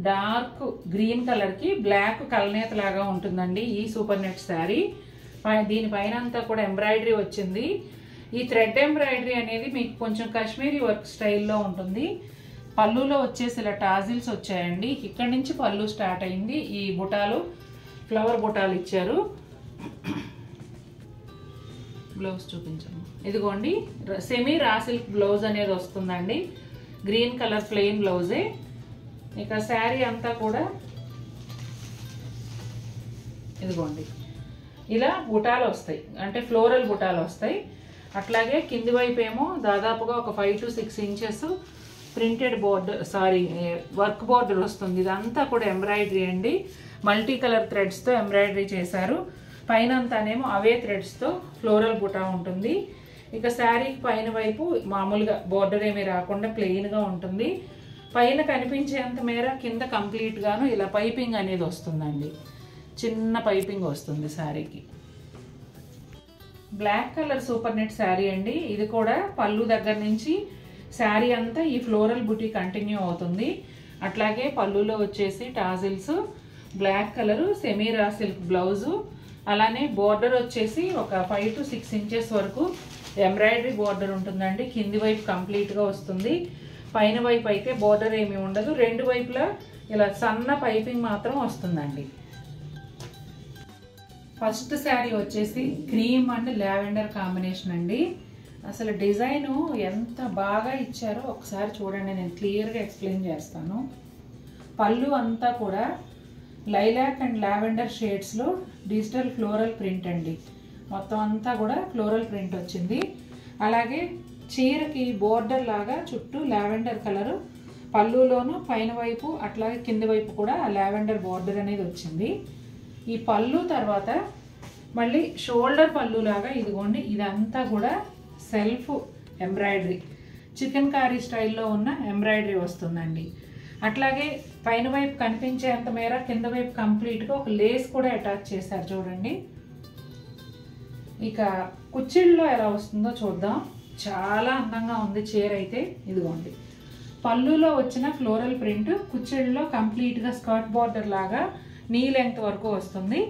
Dark green కలర్కి black కలనేత లాగా ఉంటుందండి ఈ సూపర్ నెట్ శారీ. దీనిపైన అంతా కూడా ఎంబ్రాయిడరీ వచ్చింది. ఈ థ్రెడ్ ఎంబ్రాయిడరీ అనేది మీకు కొంచెం కాశ్మీరీ వర్క్ స్టైల్లో ఉంటుంది. పళ్ళులో వచ్చేసి ఇలా టాజిల్స్ వచ్చాయండి. ఇక్కడ నుంచి పళ్ళు స్టార్ట్ అయింది. ఈ బుటాలు ఫ్లవర్ బుటాలు ఇచ్చారు. బ్లౌజ్ చూపించండి. ఇదిగోండి సెమీ రా సిల్క్ బ్లౌజ్ అనేది వస్తుందండి. గ్రీన్ కలర్ ప్లెయిన్ బ్లౌజే. ఇక శారీ అంతా కూడా ఇదిగోండి ఇలా బుటాలు వస్తాయి, అంటే ఫ్లోరల్ బుటాలు వస్తాయి. అట్లాగే కింది వైపు ఏమో దాదాపుగా ఒక 5 to 6 inches printed border work border వస్తుంది. ఇదంతా కూడా ఎంబ్రాయిడరీ అండి. మల్టీ కలర్ థ్రెడ్స్తో ఎంబ్రాయిడరీ చేశారు. పైన అంతానేమో అవే థ్రెడ్స్తో ఫ్లోరల్ బుటా ఉంటుంది. ఇక శారీకి పైన వైపు మామూలుగా బోర్డర్ ఏమీ రాకుండా ప్లెయిన్గా ఉంటుంది. పైన కనిపించేంత మేర కింద కంప్లీట్గాను ఇలా పైపింగ్ అనేది వస్తుందండి. చిన్న పైపింగ్ వస్తుంది శారీకి. Black colour super net sari అండి. ఇది కూడా పళ్ళు దగ్గర నుంచి శారీ అంతా ఈ ఫ్లోరల్ బుటీ కంటిన్యూ అవుతుంది. అట్లాగే పళ్ళులో వచ్చేసి tassels, black colour semi raw silk blouse, అలానే బోర్డర్ వచ్చేసి ఒక 5 to 6 ఇంచెస్ వరకు ఎంబ్రాయిడరీ బోర్డర్ ఉంటుందండి. కింది వైపు కంప్లీట్గా వస్తుంది. పైన వైపు అయితే బోర్డర్ ఏమీ ఉండదు. రెండు వైపులా ఇలా సన్న పైపింగ్ మాత్రం వస్తుందండి. ఫస్ట్ శారీ వచ్చేసి క్రీమ్ అండ్ లావెండర్ కాంబినేషన్ అండి. అసలు డిజైను ఎంత బాగా ఇచ్చారో ఒకసారి చూడండి. నేను క్లియర్గా ఎక్స్ప్లెయిన్ చేస్తాను. పళ్ళు అంతా కూడా లైలాక్ అండ్ లావెండర్ షేడ్స్లో డిజిటల్ ఫ్లోరల్ ప్రింట్ అండి. మొత్తం అంతా కూడా ఫ్లోరల్ ప్రింట్ వచ్చింది. అలాగే చీరకి బోర్డర్ లాగా చుట్టూ లావెండర్ కలరు పళ్ళులోను పైన వైపు అట్లాగే కింది వైపు కూడా లావెండర్ బోర్డర్ అనేది వచ్చింది. ఈ పళ్ళు తర్వాత మళ్ళీ షోల్డర్ పళ్ళు లాగా ఇదిగోండి ఇదంతా కూడా సెల్ఫ్ ఎంబ్రాయిడరీ, చికెన్ కారీ స్టైల్లో ఉన్న ఎంబ్రాయిడరీ వస్తుందండి. అట్లాగే పైన వైపు కనిపించేంత మేర కింద వైపు కంప్లీట్గా ఒక లేస్ కూడా అటాచ్ చేశారు చూడండి. ఇక కుచ్చిళ్ళలో ఎలా వస్తుందో చూద్దాం. చాలా అందంగా ఉంది చీర అయితే. ఇదిగోండి పళ్ళులో వచ్చిన ఫ్లోరల్ ప్రింట్ కుచ్చిళ్ళలో కంప్లీట్గా స్కర్ట్ బార్డర్ లాగా నీ లెంగ్త్ వరకు వస్తుంది.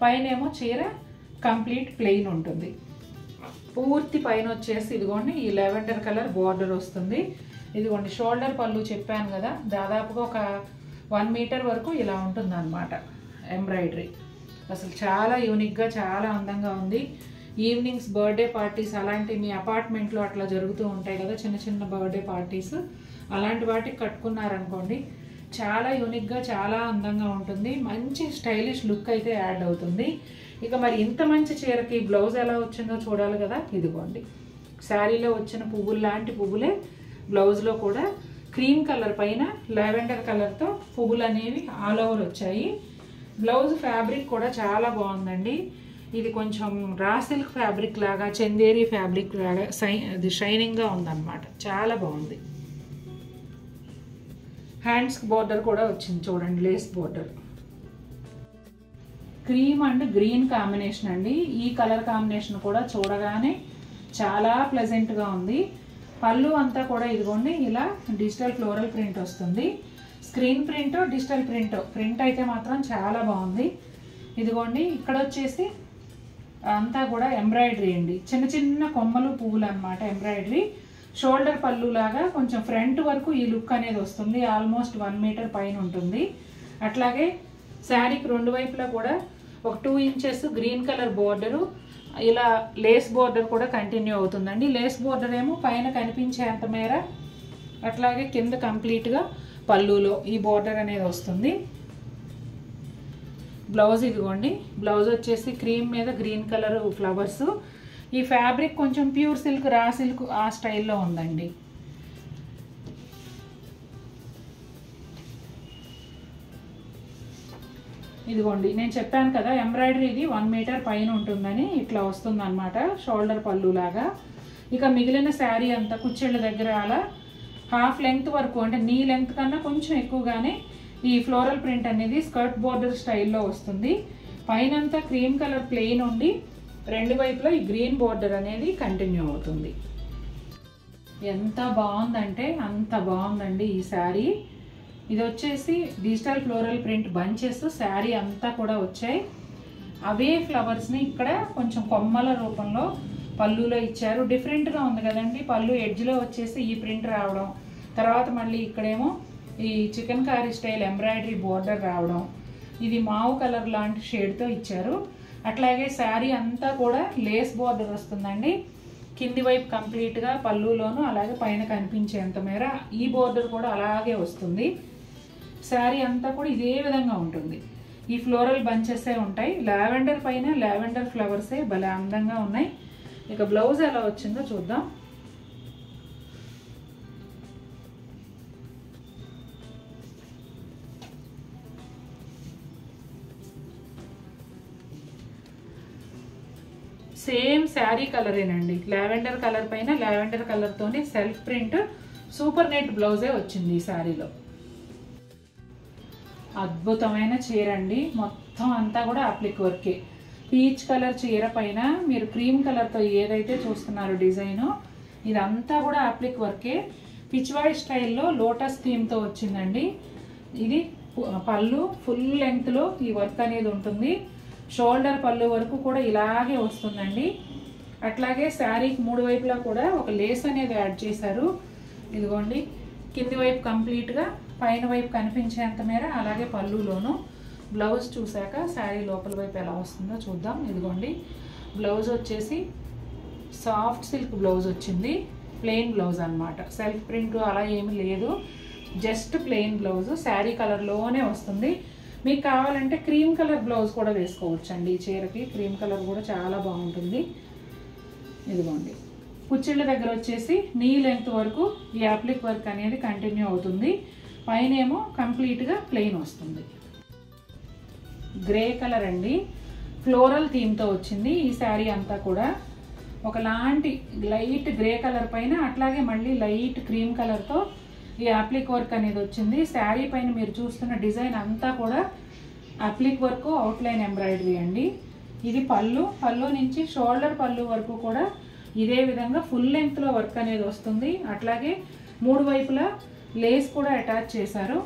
పైన ఏమో చీర కంప్లీట్ ప్లెయిన్ ఉంటుంది. పూర్తి పైన వచ్చేసి ఇదిగోండి ఈ లావెండర్ కలర్ బార్డర్ వస్తుంది. ఇదిగోండి షోల్డర్ పళ్ళు చెప్పాను కదా, దాదాపుగా ఒక 1 మీటర్ వరకు ఇలా ఉంటుంది అన్నమాట ఎంబ్రాయిడరీ. అసలు చాలా యూనిక్గా చాలా అందంగా ఉంది. ఈవినింగ్స్ బర్త్డే పార్టీస్ అలాంటి మీ అపార్ట్మెంట్లో అట్లా జరుగుతూ ఉంటాయి కదా చిన్న చిన్న బర్త్డే పార్టీస్, అలాంటి వాటికి కట్టుకున్నారనుకోండి చాలా యూనిక్గా చాలా అందంగా ఉంటుంది. మంచి స్టైలిష్ లుక్ అయితే యాడ్ అవుతుంది. ఇక మరి ఇంత మంచి చీరకి బ్లౌజ్ ఎలా వచ్చిందో చూడాలి కదా. ఇదిగోండి శారీలో వచ్చిన పువ్వులు లాంటి పువ్వులే బ్లౌజ్లో కూడా క్రీమ్ కలర్ పైన లావెండర్ కలర్తో పువ్వులు అనేవి ఆల్ ఓవర్ వచ్చాయి. బ్లౌజ్ ఫ్యాబ్రిక్ కూడా చాలా బాగుందండి. ఇది కొంచెం రా సిల్క్ ఫ్యాబ్రిక్ లాగా చందేరి ఫ్యాబ్రిక్ లాగా అది షైనింగ్గా ఉందన్నమాట. చాలా బాగుంది. హ్యాండ్స్కి బార్డర్ కూడా వచ్చింది చూడండి, lace border. Cream and green combination అండి. ఈ కలర్ కాంబినేషన్ కూడా చూడగానే చాలా ప్లెజెంట్గా ఉంది. పళ్ళు అంతా కూడా ఇదిగోండి ఇలా డిజిటల్ ఫ్లోరల్ ప్రింట్ వస్తుంది. స్క్రీన్ ప్రింట్ డిజిటల్ ప్రింట్ అయితే మాత్రం చాలా బాగుంది. ఇదిగోండి ఇక్కడ వచ్చేసి అంతా కూడా ఎంబ్రాయిడరీ అండి. చిన్న చిన్న కొమ్మలు పువ్వులు అన్నమాట ఎంబ్రాయిడరీ. షోల్డర్ పళ్ళు లాగా కొంచెం ఫ్రంట్ వరకు ఈ లుక్ అనేది వస్తుంది. ఆల్మోస్ట్ 1 మీటర్ పైన ఉంటుంది. అట్లాగే శారీకి రెండు వైపులా కూడా ఒక 2 ఇంచెస్ గ్రీన్ కలర్ బోర్డరు, ఇలా లేస్ బోర్డర్ కూడా కంటిన్యూ అవుతుందండి. లేస్ బోర్డర్ ఏమో పైన కనిపించేంత మేర, అట్లాగే కింద కంప్లీట్గా పళ్ళులో ఈ బోర్డర్ అనేది వస్తుంది. బ్లౌజ్ ఇదిగోండి, బ్లౌజ్ వచ్చేసి క్రీమ్ మీద గ్రీన్ కలర్ ఫ్లవర్స్. ఈ ఫ్యాబ్రిక్ కొంచెం ప్యూర్ సిల్క్ రా సిల్క్ ఆ స్టైల్లో ఉందండి. ఇదిగోండి నేను చెప్పాను కదా ఎంబ్రాయిడరీ ఇది 1 మీటర్ పైన ఉంటుందని, ఇట్లా వస్తుంది అనమాట షోల్డర్ పళ్ళు లాగా. ఇక మిగిలిన శారీ అంతా కుచ్చిళ్ళ దగ్గర అలా హాఫ్ లెంగ్త్ వరకు, అంటే నీ లెంగ్త్ కన్నా కొంచెం ఎక్కువగానే ఈ ఫ్లోరల్ ప్రింట్ అనేది స్కర్ట్ బార్డర్ స్టైల్లో వస్తుంది. పైనంతా క్రీమ్ కలర్ ప్లెయిన్ ఉండి రెండు వైపులా ఈ గ్రీన్ బార్డర్ అనేది కంటిన్యూ అవుతుంది. ఎంత బాగుందంటే అంత బాగుందండి ఈ శారీ. ఇది వచ్చేసి digital floral print bunches sari అంతా కూడా వచ్చాయి. అవే ఫ్లవర్స్ని ఇక్కడ కొంచెం కొమ్మల రూపంలో పళ్ళులో ఇచ్చారు. డిఫరెంట్గా ఉంది కదండి. పళ్ళు ఎడ్జ్లో వచ్చేసి ఈ ప్రింట్ రావడం, తర్వాత మళ్ళీ ఇక్కడేమో ఈ chikankari style embroidery border రావడం, ఇది మావు కలర్ లాంటి షేడ్తో ఇచ్చారు. అట్లాగే శారీ అంతా కూడా లేస్ బోర్డర్ వస్తుందండి. కింది వైపు కంప్లీట్గా పళ్ళులోను అలాగే పైన కనిపించేంత మేర ఈ బోర్డర్ కూడా అలాగే వస్తుంది. శారీ అంతా కూడా ఇదే విధంగా ఉంటుంది. ఈ ఫ్లోరల్ బంచెసే ఉంటాయి. లావెండర్ పైన లావెండర్ ఫ్లవర్సే భలే అందంగా ఉన్నాయి. ఇక బ్లౌజ్ ఎలా వచ్చిందో చూద్దాం. సేమ్ శారీ కలరేనండి. లావెండర్ కలర్ పైన లావెండర్ కలర్తోనే సెల్ఫ్ ప్రింట్ సూపర్ నెట్ బ్లౌజే వచ్చింది ఈ శారీలో. అద్భుతమైన చీర అండి. మొత్తం అంతా కూడా అప్లిక్ వర్కే. పీచ్ కలర్ చీర పైన మీరు క్రీమ్ కలర్తో ఏదైతే చూస్తున్నారో డిజైను, ఇదంతా కూడా అప్లిక్ వర్కే. పిచ్వాయ్ స్టైల్లో లోటస్ థీమ్తో వచ్చిందండి. ఇది పళ్ళు ఫుల్ లెంగ్త్లో ఈ వర్క్ అనేది ఉంటుంది. షోల్డర్ పళ్ళు వరకు కూడా ఇలాగే వస్తుందండి. అట్లాగే శారీకి 3 వైపులా కూడా ఒక లేస్ అనేది యాడ్ చేశారు. ఇదిగోండి, కింది వైపు కంప్లీట్గా, పైన వైపు కనిపించేంత మేర అలాగే పళ్ళులోను. బ్లౌజ్ చూసాక శారీ లోపల వైపు ఎలా వస్తుందో చూద్దాం. ఇదిగోండి, బ్లౌజ్ వచ్చేసి సాఫ్ట్ సిల్క్ బ్లౌజ్ వచ్చింది. ప్లెయిన్ బ్లౌజ్ అనమాట. సెల్ఫ్ ప్రింట్ అలా ఏమి లేదు, జస్ట్ ప్లెయిన్ బ్లౌజ్. శారీ కలర్లోనే వస్తుంది. మీకు కావాలంటే క్రీమ్ కలర్ బ్లౌజ్ కూడా వేసుకోవచ్చు అండి. ఈ చీరకి క్రీమ్ కలర్ కూడా చాలా బాగుంటుంది. ఇదిగోండి, కుచ్చిళ్ళ దగ్గర వచ్చేసి నీ లెంగ్త్ వరకు ఈ అప్లిక్ వర్క్ అనేది కంటిన్యూ అవుతుంది. పైన ఏమో కంప్లీట్గా ప్లెయిన్ వస్తుంది. గ్రే కలర్ అండి. ఫ్లోరల్ థీమ్తో వచ్చింది ఈ శారీ అంతా కూడా. ఒకలాంటి లైట్ గ్రే కలర్ పైన అట్లాగే మళ్ళీ లైట్ క్రీమ్ కలర్తో ఈ అప్లిక్ వర్క్ అనేది వచ్చింది. శారీ పైన మీరు చూస్తున్న డిజైన్ అంతా కూడా అప్లిక్ వర్క్, అవుట్లైన్ ఎంబ్రాయిడరీ అండి. ఇది పళ్ళు. పళ్ళు నుంచి షోల్డర్ పళ్ళు వరకు కూడా ఇదే విధంగా ఫుల్ లెంగ్త్లో వర్క్ అనేది వస్తుంది. అట్లాగే 3 వైపులా లేస్ కూడా అటాచ్ చేశారు.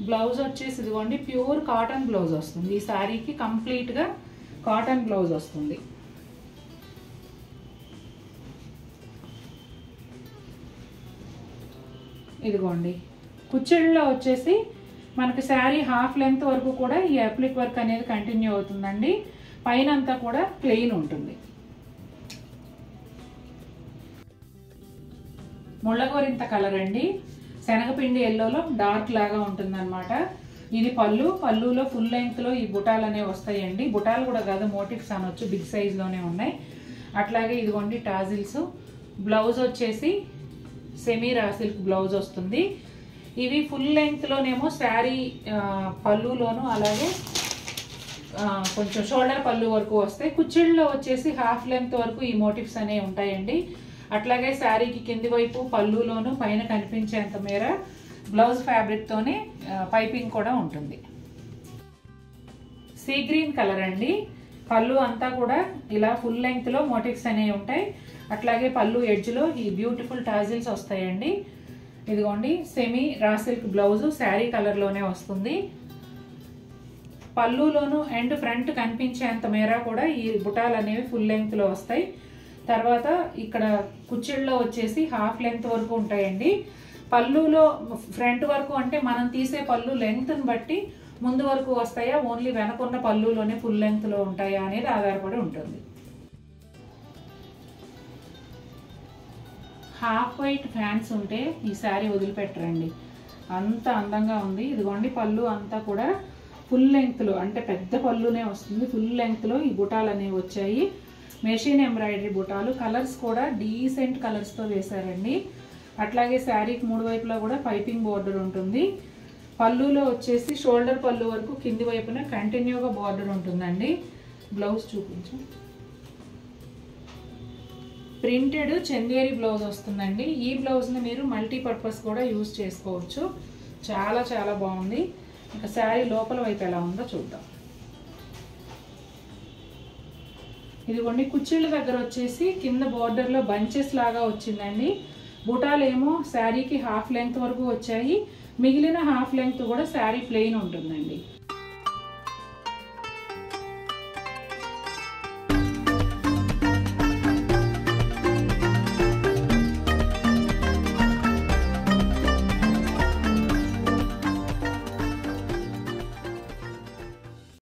బ్లౌజ్ వచ్చేసి ఇదిగోండి, ప్యూర్ కాటన్ బ్లౌజ్ వస్తుంది. ఈ శారీకి కంప్లీట్గా కాటన్ బ్లౌజ్ వస్తుంది. ఇదిగోండి, కుచ్చిళ్ళలో వచ్చేసి మనకి శారీ హాఫ్ లెంగ్త్ వరకు కూడా ఈ అప్లిక్ వర్క్ అనేది కంటిన్యూ అవుతుందండి. పైన అంతా కూడా ప్లెయిన్ ఉంటుంది. ముళ్ళగోరింత కలర్ అండి. శనగపిండి ఎల్లోలో డార్క్ లాగా ఉంటుందన్నమాట. ఇది పళ్ళు. పళ్ళులో ఫుల్ లెంగ్త్లో ఈ బుటాలు అనేవి వస్తాయండి. బుటాలు కూడా కాదు, మోటివ్స్ అనొచ్చు, బిగ్ సైజ్లోనే ఉన్నాయి. అట్లాగే ఇదిగోండి టాజిల్స్. బ్లౌజ్ వచ్చేసి సెమీ రా సిల్క్ బ్లౌజ్ వస్తుంది. ఇవి ఫుల్ లెంగ్త్లోనేమో శారీ పళ్ళులోను అలాగే కొంచెం షోల్డర్ పళ్ళు వరకు వస్తాయి. కుచ్చిళ్ళలో వచ్చేసి హాఫ్ లెంగ్త్ వరకు ఈ మోటివ్స్ అనేవి ఉంటాయండి. అట్లాగే శారీకి కింది వైపు పళ్ళులోను పైన కనిపించేంత మేర బ్లౌజ్ ఫ్యాబ్రిక్తోనే పైపింగ్ కూడా ఉంటుంది. సీ గ్రీన్ కలర్ అండి. పళ్ళు అంతా కూడా ఇలా ఫుల్ లెంగ్త్లో మోటివ్స్ అనేవి ఉంటాయి. అట్లాగే పళ్ళు ఎడ్జ్లో ఈ బ్యూటిఫుల్ టాజిల్స్ వస్తాయండి. ఇదిగోండి, semi raw silk blouse sari కలర్లోనే వస్తుంది. పళ్ళులోను అండ్ ఫ్రంట్ కనిపించేంత మేర కూడా ఈ బుటాలు అనేవి ఫుల్ లెంగ్త్లో వస్తాయి. తర్వాత ఇక్కడ కుచ్చిళ్ళలో వచ్చేసి హాఫ్ లెంగ్త్ వరకు ఉంటాయండి. పళ్ళులో ఫ్రంట్ వరకు అంటే మనం తీసే పళ్ళు లెంగ్త్ని బట్టి ముందు వరకు వస్తాయా, ఓన్లీ వెనకున్న పళ్ళులోనే ఫుల్ లెంగ్త్లో ఉంటాయా అనేది ఆధారపడి ఉంటుంది. హాఫ్ వైట్ ఫ్యాన్స్ ఉంటే ఈ శారీ వదిలిపెట్టరండి, అంత అందంగా ఉంది. ఇదిగోండి, పళ్ళు అంతా కూడా ఫుల్ లెంగ్త్లో అంటే పెద్ద పళ్ళునే వస్తుంది. ఫుల్ లెంగ్త్లో ఈ బుటాలు అనేవి వచ్చాయి. మెషిన్ ఎంబ్రాయిడరీ బుటాలు. కలర్స్ కూడా డీసెంట్ కలర్స్తో వేశారండి. అట్లాగే శారీకి 3 వైపులా కూడా పైపింగ్ బోర్డర్ ఉంటుంది. పళ్ళులో వచ్చేసి షోల్డర్ పళ్ళు వరకు కింది వైపున కంటిన్యూగా బార్డర్ ఉంటుందండి. బ్లౌజ్ చూపించు. ప్రింటెడ్ చందేరి బ్లౌజ్ వస్తుందండి. ఈ బ్లౌజ్ని మీరు మల్టీపర్పస్ కూడా యూజ్ చేసుకోవచ్చు. చాలా చాలా బాగుంది. ఇక శారీ లోపల వైపు ఎలా ఉందో చూద్దాం. ఇదిగోండి కుచ్చిళ్ళ దగ్గర వచ్చేసి కింద బోర్డర్లో బంచెస్ లాగా వచ్చిందండి. బుటాలేమో శారీకి హాఫ్ లెంగ్త్ వరకు వచ్చాయి, మిగిలిన హాఫ్ లెంగ్త్ కూడా శారీ ప్లెయిన్ ఉంటుందండి.